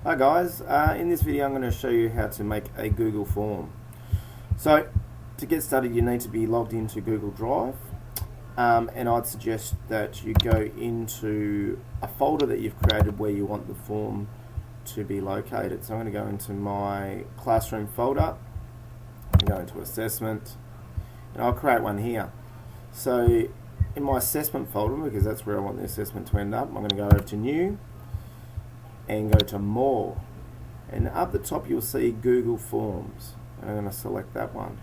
Hi guys, in this video I'm going to show you how to make a Google form. So to get started you need to be logged into Google Drive, and I'd suggest that you go into a folder that you've created where you want the form to be located. So I'm going to go into my classroom folder and go into assessment, and I'll create one here. So in my assessment folder, because that's where I want the assessment to end up, I'm going to go over to new and go to more, and up the top you'll see Google Forms, and I'm going to select that one.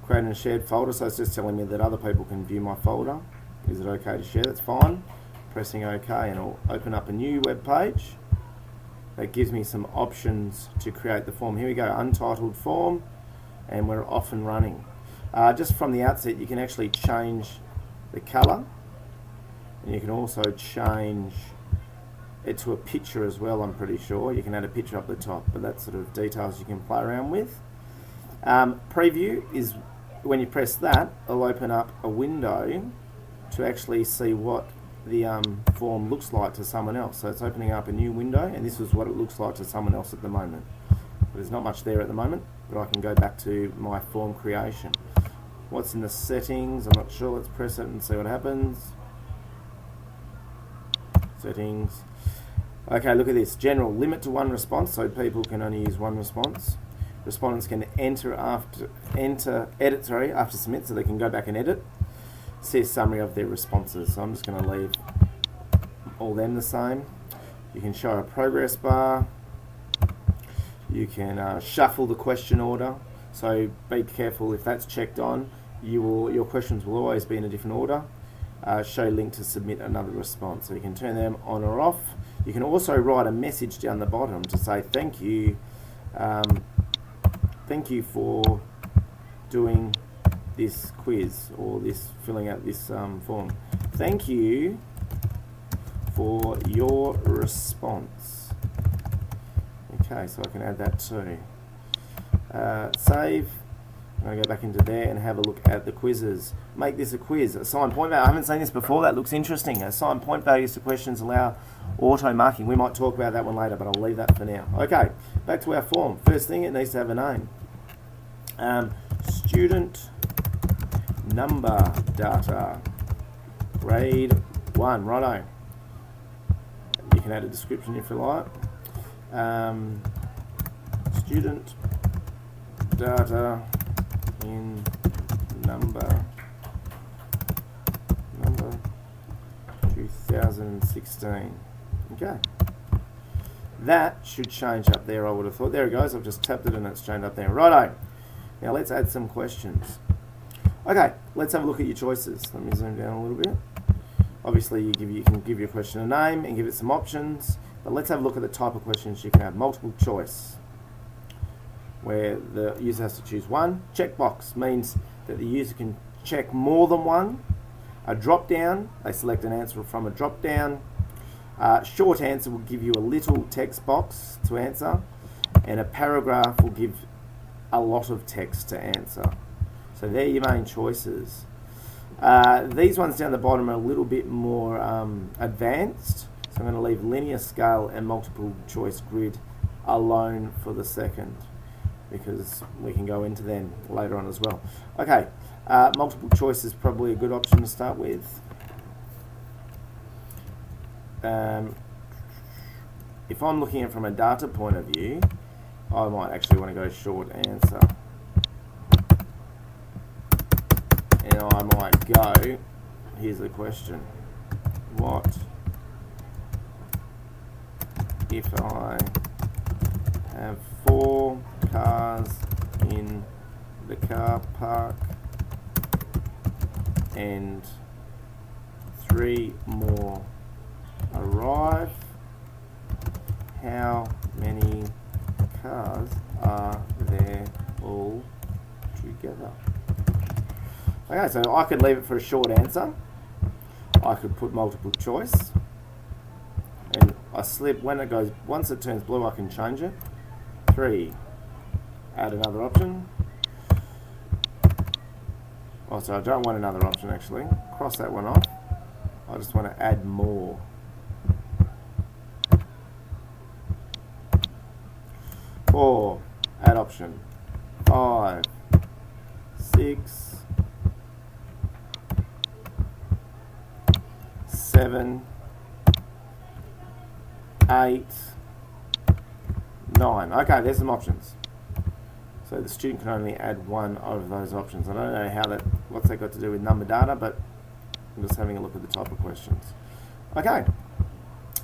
Create a shared folder, so it's just telling me that other people can view my folder. Is it okay to share? That's fine. Pressing OK, and it'll open up a new web page that gives me some options to create the form. Here we go, untitled form, and we're off and running. Just from the outset you can actually change the colour, and you can also change it to a picture as well. I'm pretty sure you can add a picture up the top, but that's sort of details you can play around with. Preview is when you press that, it'll open up a window to actually see what the form looks like to someone else. So it's opening up a new window, and this is what it looks like to someone else at the moment. There's not much there at the moment, but I can go back to my form creation. What's in the settings? I'm not sure. Let's press it and see what happens. Settings. Okay, look at this. General, limit to one response, so people can only use one response. Respondents can edit after submit, so they can go back and edit. See a summary of their responses. So I'm just going to leave all them the same. You can show a progress bar. You can shuffle the question order. So be careful if that's checked on. Your questions will always be in a different order. Show link to submit another response. So you can turn them on or off. You can also write a message down the bottom to say thank you for doing this quiz, or filling out this form. Thank you for your response. Okay, so I can add that too. Save. I'm going to go back into there and have a look at the quizzes. Make this a quiz. Assign point value. I haven't seen this before. That looks interesting. Assign point values to questions. Allow auto marking. We might talk about that one later, but I'll leave that for now. Okay, back to our form. First thing, it needs to have a name. Student number data. Grade 1. Righto. You can add a description if you like. Student data in number 2016. Okay, that should change up there, I would have thought. There it goes. I've just tapped it and it's changed up there. Righto, now let's add some questions. Okay, let's have a look at your choices. Let me zoom down a little bit. Obviously you can give your question a name and give it some options, but let's have a look at the type of questions you can have. Multiple choice, where the user has to choose one. Checkbox means that the user can check more than one. A drop down, they select an answer from a drop down. Short answer will give you a little text box to answer, and a paragraph will give a lot of text to answer. So they're your main choices. These ones down the bottom are a little bit more advanced, so I'm going to leave linear scale and multiple choice grid alone for the second, because we can go into them later on as well. Okay, multiple choice is probably a good option to start with. If I'm looking at it from a data point of view, I might actually want to go short answer. And I might go, here's the question, what if I have 4 cars in the car park and 3 more arrive? How many cars are there all together? Okay, so I could leave it for a short answer. I could put multiple choice, and I slip when it goes, once it turns blue I can change it. 3, add another option. Oh, so I don't want another option actually. Cross that one off. I just want to add more. function. 5, 6, 7, 8, 9. Okay, there's some options. So the student can only add one of those options. I don't know what's that got to do with number data, but I'm just having a look at the type of questions. Okay,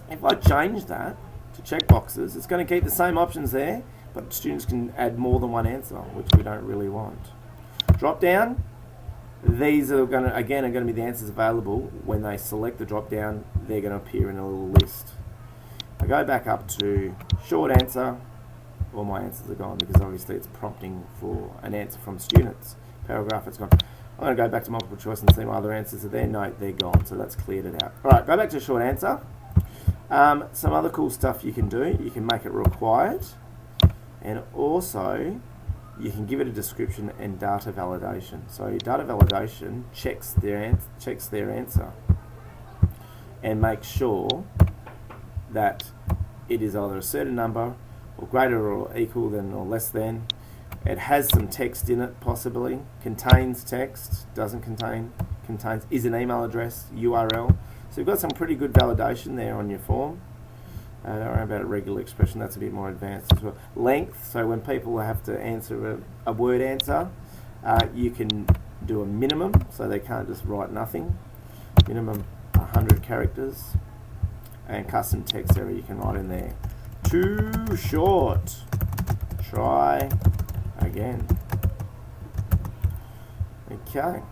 if I change that to checkboxes, it's going to keep the same options there, but students can add more than one answer, which we don't really want. Drop down, these are going to be the answers available. When they select the drop down, they're going to appear in a little list. I go back up to short answer. All my answers are gone because obviously it's prompting for an answer from students. Paragraph, it's gone. I'm going to go back to multiple choice and see my other answers are there. No, they're gone, so that's cleared it out. Alright, go back to short answer. Some other cool stuff you can do. You can make it required, and also you can give it a description and data validation. So data validation checks their answer and makes sure that it is either a certain number or greater or equal than or less than. It has some text in it, possibly. Contains text, doesn't contain, contains, is an email address, URL. So you've got some pretty good validation there on your form. Don't worry about a regular expression, that's a bit more advanced as well. Length, so when people have to answer a word answer, you can do a minimum, so they can't just write nothing. Minimum 100 characters. And custom text area you can write in there. Too short. Try again. Okay.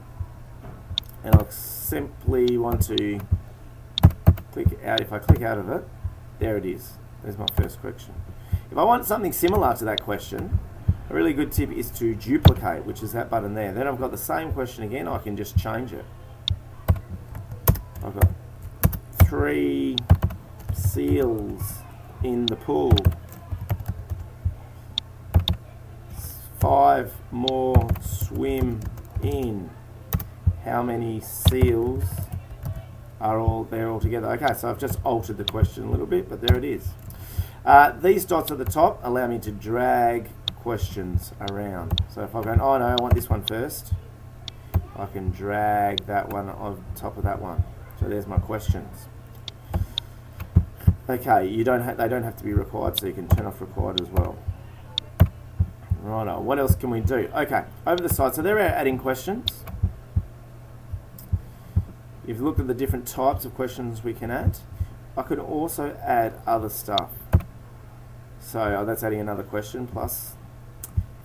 And I'll simply want to click out. If I click out of it, there it is. There's my first question. If I want something similar to that question, a really good tip is to duplicate, which is that button there. Then I've got the same question again. I can just change it. I've got 3 seals in the pool. 5 more swim in. How many seals are all there all together? Okay, so I've just altered the question a little bit, but there it is. These dots at the top allow me to drag questions around. So if I go, oh no, I want this one first, I can drag that one on top of that one. So there's my questions. Okay, they don't have to be required, so you can turn off required as well. Righto, what else can we do? Okay, over the side, so there are adding questions. You've looked at the different types of questions we can add. I could also add other stuff. So that's adding another question plus.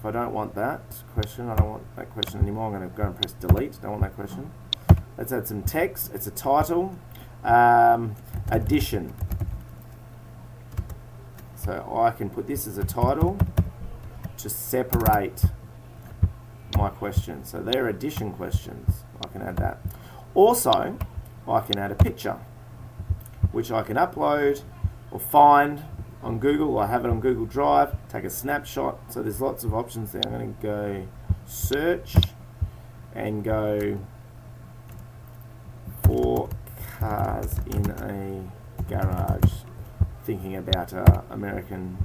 If I don't want that question, I don't want that question anymore, I'm going to go and press delete. Don't want that question. Let's add some text. It's a title. Addition. So I can put this as a title to separate my questions. So they're addition questions. I can add that. Also, I can add a picture, which I can upload or find on Google. I have it on Google Drive. Take a snapshot. So there's lots of options there. I'm going to go search and go 4 cars in a garage. Thinking about American.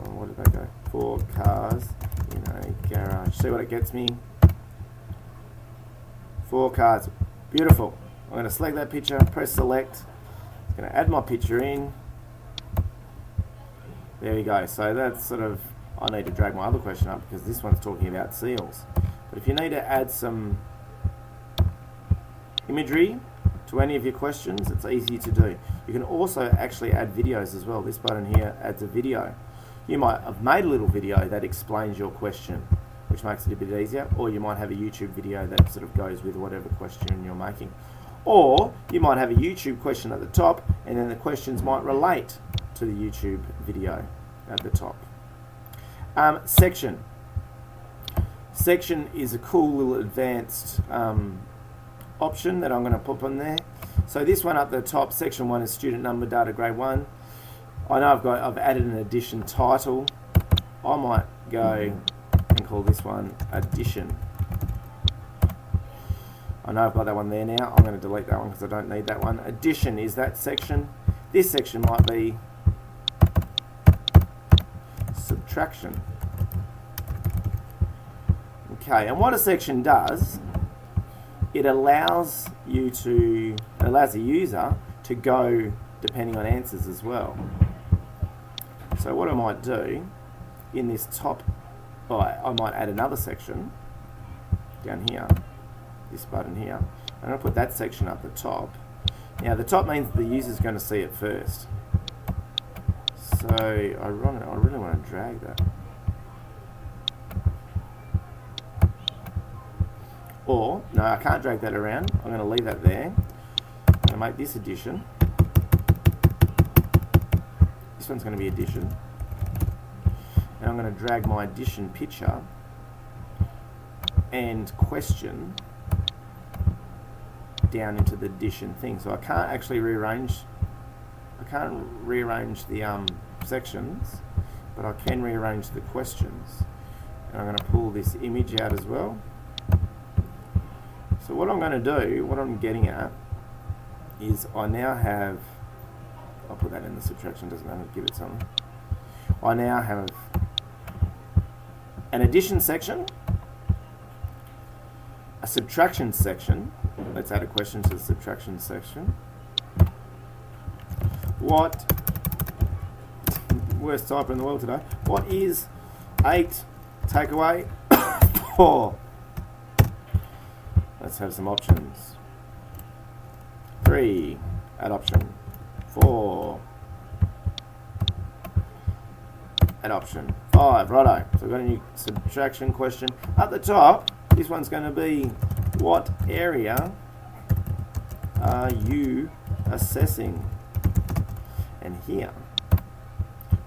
What did I go? 4 cars in a garage. See what it gets me? 4 cars. Beautiful. I'm going to select that picture, press select. It's going to add my picture in. There you go. So that's sort of, I need to drag my other question up because this one's talking about seals. But if you need to add some imagery to any of your questions, it's easy to do. You can also actually add videos as well. This button here adds a video. You might have made a little video that explains your question, which makes it a bit easier, or you might have a YouTube video that sort of goes with whatever question you're making. Or you might have a YouTube question at the top, and then the questions might relate to the YouTube video at the top. Section. Section is a cool little advanced option that I'm going to put on there. So this one up the top, section 1 is student number, data grade 1. I know I've added an addition title. I might go and call this one addition. I know I've got that one there now. I'm going to delete that one because I don't need that one. Addition is that section. This section might be subtraction. Okay, and what a section does, it allows the user to go depending on answers as well. So what I might do in this top, I might add another section down here, this button here. I'm going to put that section up the top. Now the top means the user's going to see it first. So I really want to drag that. Or, no, I can't drag that around. I'm going to leave that there. I'm going to make this addition. This one's going to be addition. And I'm going to drag my addition picture and question down into the addition thing. So I can't actually rearrange the sections, but I can rearrange the questions. And I'm going to pull this image out as well. So what I'm going to do, what I'm getting at, is I now have, I'll put that in the subtraction, doesn't matter, give it something. I now have an addition section, a subtraction section. Let's add a question to the subtraction section. What, worst typer in the world today, what is 8 take away 4? Let's have some options. 3, add option. 4, add option. 5, righto. So we've got a new subtraction question. At the top, this one's going to be, what area are you assessing? And here,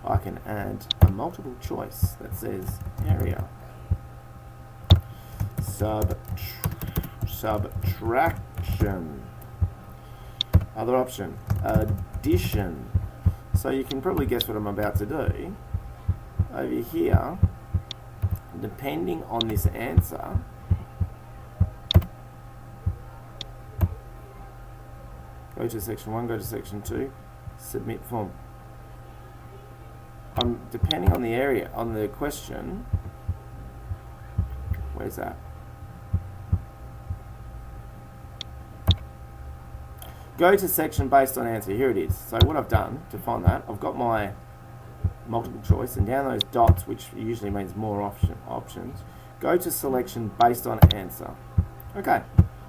I can add a multiple choice that says area. Subtraction. Other option, addition. So you can probably guess what I'm about to do. Over here, depending on this answer, go to section 1, go to section 2, submit form. Depending on the area, on the question, where's that? Go to section based on answer. Here it is. So what I've done to find that, I've got my multiple choice, and down those dots, which usually means more options, go to selection based on answer. Okay,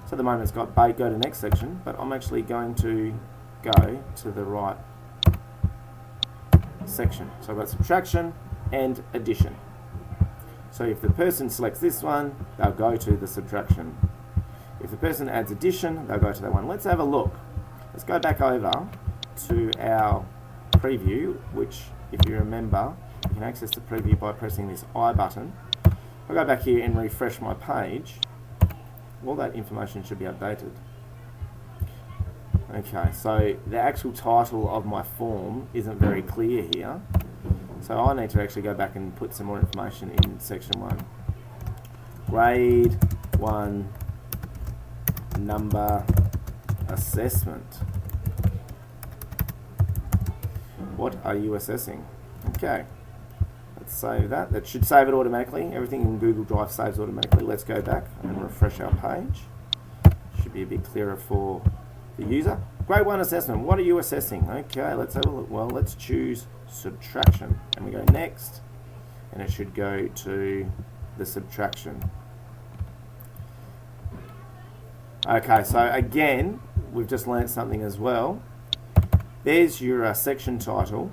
so at the moment it's got go to next section, but I'm actually going to go to the right section. So I've got subtraction and addition. So if the person selects this one, they'll go to the subtraction. If the person adds addition, they'll go to that one. Let's have a look. Let's go back over to our preview, which, if you remember, you can access the preview by pressing this I button. I'll go back here and refresh my page. All that information should be updated. Okay, so the actual title of my form isn't very clear here. So I need to actually go back and put some more information in section 1. Grade 1 number assessment. What are you assessing? Okay, let's save that. That should save it automatically. Everything in Google Drive saves automatically. Let's go back and refresh our page. Should be a bit clearer for the user. Grade 1 assessment. What are you assessing? Okay, let's have a look. Well, let's choose subtraction. And we go next. And it should go to the subtraction. Okay, so again, we've just learnt something as well. There's your section title.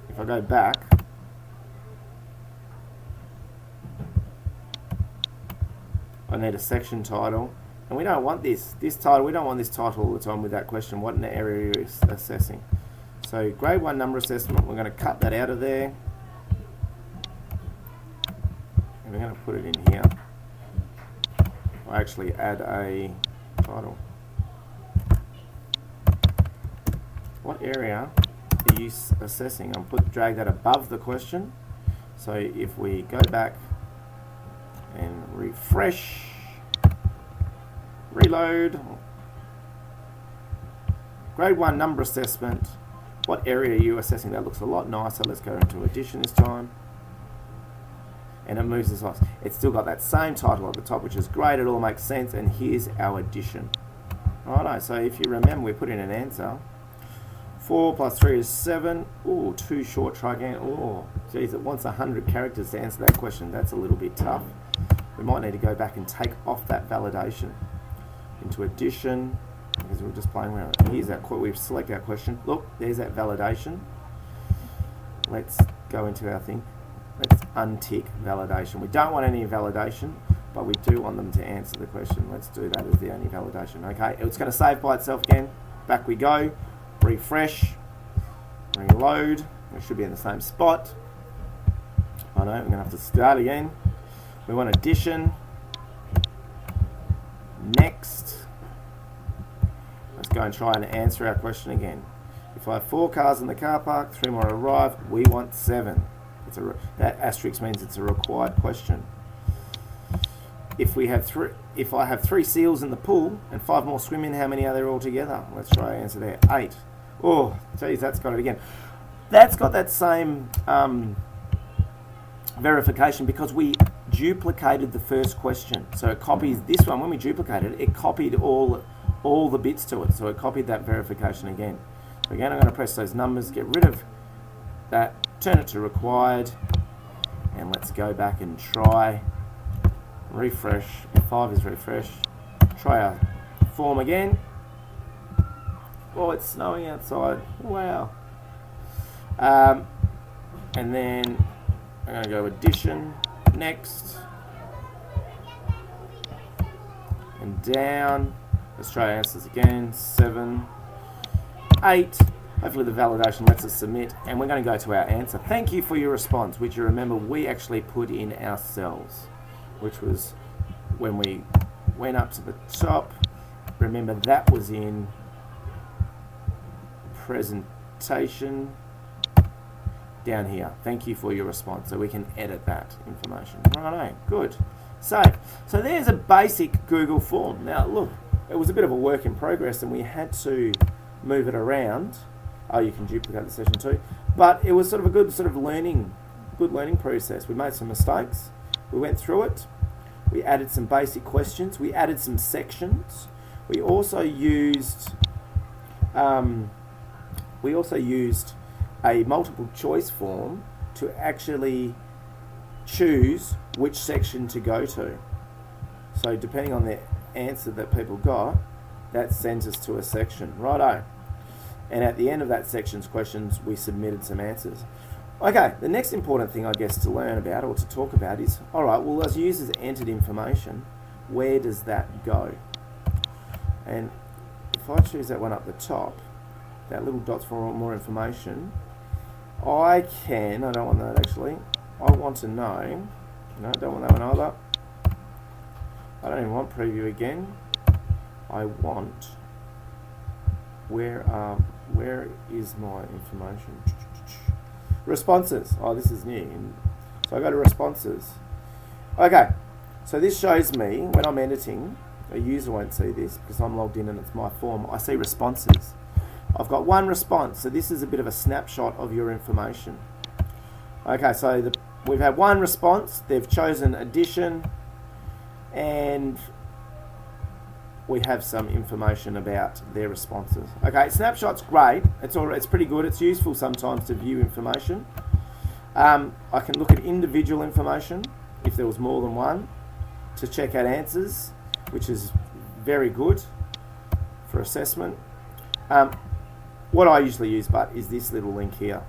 If I go back, I need a section title. And we don't want this title, we don't want this title all the time with that question, what area are you assessing? So grade 1 number assessment, we're going to cut that out of there. And we're going to put it in here. I'll actually add a title. What area are you assessing? I'll drag that above the question. So if we go back and refresh, reload, grade 1 number assessment, What area are you assessing? That looks a lot nicer. Let's go into addition this time. And it moves us off. It's still got that same title at the top, which is great. It all makes sense. And here's our addition. Righto, so if you remember, we put in an answer. 4 plus 3 is 7. Oh, too short, try again. Oh, geez, it wants 100 characters to answer that question. That's a little bit tough. We might need to go back and take off that validation. Into addition, because we're just playing around. Here's that, we select our question. Look, there's that validation. Let's go into our thing. Let's untick validation. We don't want any validation, but we do want them to answer the question. Let's do that as the only validation. Okay, it's going to save by itself again. Back we go. Refresh. Reload. We should be in the same spot. I know, we're going to have to start again. We want addition. Next. Let's go and try and answer our question again. If I have 4 cars in the car park, 3 more arrive, we want 7. That asterisk means it's a required question. If I have 3 seals in the pool and 5 more swim in, how many are there altogether? Let's try and answer there. 8. Oh, geez, that's got it again. That's got that same verification because we duplicated the first question. So it copies this one. When we duplicated it, it copied all the bits to it. So it copied that verification again. So again, I'm going to press those numbers, get rid of that, turn it to required, and let's go back and try. Refresh. F5 is refresh. Try our form again. Oh, it's snowing outside. Wow. And then I'm going to go addition. Next. And down. Let's try answers again. 7, 8. Hopefully the validation lets us submit. And we're going to go to our answer. Thank you for your response, which you remember we actually put in ourselves, which was when we went up to the top. Remember that was in presentation down here. Thank you for your response. So we can edit that information. Righto, good. Save. So there's a basic Google form. Now look, it was a bit of a work in progress and we had to move it around. Oh, you can duplicate the session too. But it was sort of a good learning process. We made some mistakes. We went through it. We added some basic questions. We added some sections. We also used a multiple choice form to actually choose which section to go to. So depending on the answer that people got, that sends us to a section. Righto. And at the end of that section's questions, we submitted some answers. Okay, the next important thing, I guess, to learn about or to talk about is, all right, well, as users entered information, where does that go? And if I choose that one up the top, that little dot's for more information, I don't want that actually, I want to know, no, don't want that one either. I don't even want preview again. I want, where is my information? Responses. Oh, this is new. So I go to responses. Okay, so this shows me when I'm editing, a user won't see this because I'm logged in and it's my form. I see responses. I've got one response, so this is a bit of a snapshot of your information. Okay, so we've had one response. They've chosen addition, and we have some information about their responses. Okay, snapshot's great. It's pretty good. It's useful sometimes to view information. I can look at individual information if there was more than one to check out answers, which is very good for assessment. What I usually use, but is this little link here.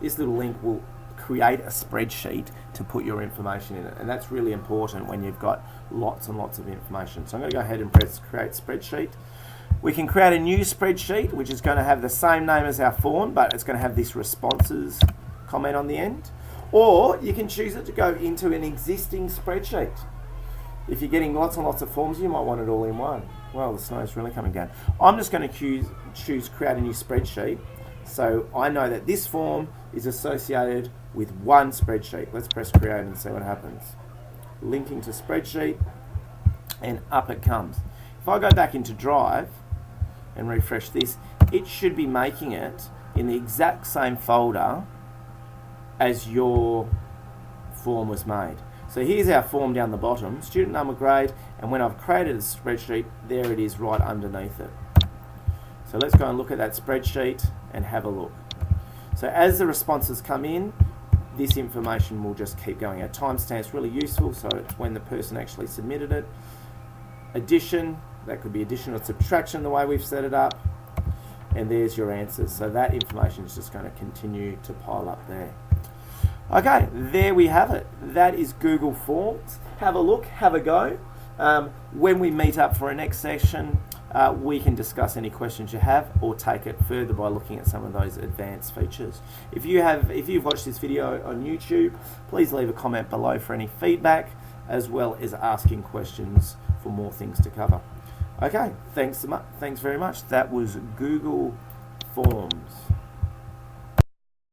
This little link will create a spreadsheet to put your information in it, and that's really important when you've got lots and lots of information. So I'm going to go ahead and press create spreadsheet. We can create a new spreadsheet which is going to have the same name as our form, but it's going to have this responses comment on the end, or you can choose it to go into an existing spreadsheet. If you're getting lots and lots of forms, you might want it all in one. Well, the snow's really coming down. I'm just going to choose create a new spreadsheet, so I know that this form is associated with one spreadsheet. Let's press create and see what happens. Linking to spreadsheet, and up it comes. If I go back into Drive and refresh this, it should be making it in the exact same folder as your form was made. So here's our form down the bottom, student number, grade, and when I've created a spreadsheet, there it is right underneath it. So let's go and look at that spreadsheet and have a look. So as the responses come in, this information will just keep going. Our timestamp's really useful, so it's when the person actually submitted it. Addition, that could be addition or subtraction the way we've set it up. And there's your answers. So that information is just going to continue to pile up there. Okay, there we have it. That is Google Forms. Have a look, have a go. When we meet up for a next session, we can discuss any questions you have or take it further by looking at some of those advanced features. If you've watched this video on YouTube, please leave a comment below for any feedback, as well as asking questions for more things to cover. Okay, thanks very much. That was Google